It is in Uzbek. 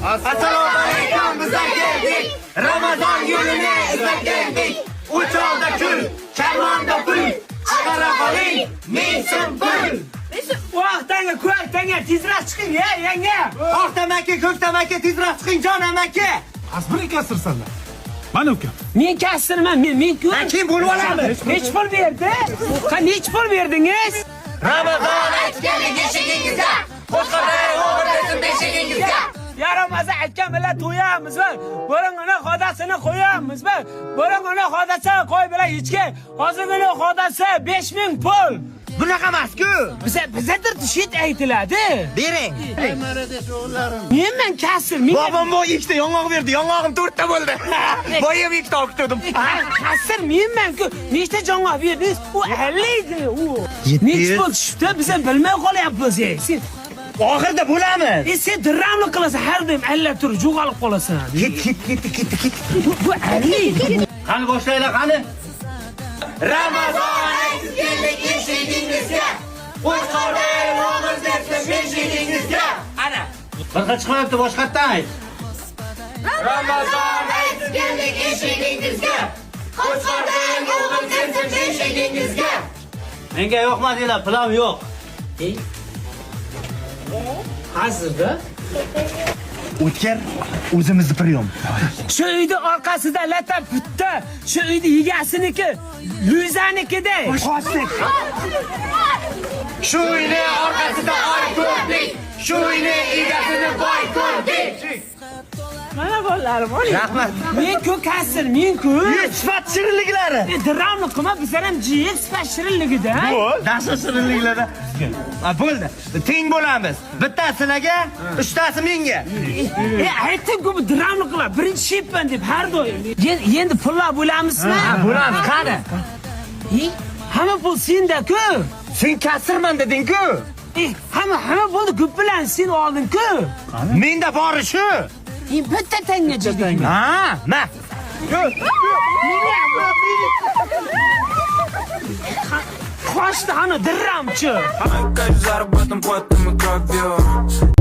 Assalomu alaykum, bizlar keldik. Ramazon yo'lini izlab keldik. Uchalda kul, karvonda pul. Chiqara qoling, ming pul. Vaqtanga ko'ktanga tezroq chiqing, yanga. Oq tamaki, ko'k tamaki, tezroq chiqing jon amaki. Asbiri kasirsanlar. Mana uka. Men kasirman, men-ku. Men kim bo'lib olamiz? Nech pul berdi? Nech pul berdingiz? Ramazon aytganlik eshigingizga. Qo'shqo'rg'on o'g'irlasin beshigingizga. Yaramasa aytgan bilan to'yamizmi? Bo'ringini xodasini qo'yamizmi? Bo'ringini xodasi qo'y bilan ichga. Hozirgina xodasi 5000 pul. Bunaqa emas-ku. Bizadir shit aytiladi. Bering. Men kasir, Bobom bu ikkita yong'oq berdi. Yong'og'im 4 ta bo'ldi. Boyim ikkita olib ketdim. Kasir menman-ku. Nechta jong'oq berdingiz? U 50 edi. U. Nech pul tushdi? Biz ham bilmay qolyapmiz. Sen Oxirda bo'lamiz. sen dramni qilasan, har doim allab turib jo'g'alib qolasan. Ket. Bu 50. Qani boshlaylar, qani. Ramazon aytganlik eshigingizga. Qo'shqo'rg'on o'g'irlasin beshigingizga. Ana. Boshqa chiqmayapti, boshqatdan ayt. Ramazon aytganlik eshigingizga. Qo'shqo'rg'on o'g'irlasin beshigingizga. Menga yo'qmadinglar, plan yo'q. Hozirda O'tkir o'zimizni priyom. shu uyni orqasida latta putta, shu uyni egasiniki, Luizanikida. Shu uyni orqasida oy ko'rdik. Shu uyni egasini boy ko'rdik. Mana bo'larim, Rahmat. Men-ku kasir, men-ku. Sifat shirinliklari. Dramni qilma, bizlar ham jiyib sifat shirinligida. Dasha shirinliklari. Bo'ldi. Teng bo'lamiz. Bittasi sizlarga, 3tasi menga. Aytdim-ku, bu dramni qila, birinchi shepman deb har doim. Endi pullar bo'lamizmi? Bo'lamiz, qani? Hamma pul senda-ku. Sen kasirman deding-ku. Hamma bo'ldi, ko'p bilan sen olding-ku. Menda bori shu. Bitta tanga jiding. Ha, ma. Qo'shdi ana dirramchi. Мы заработаем потом и кровью.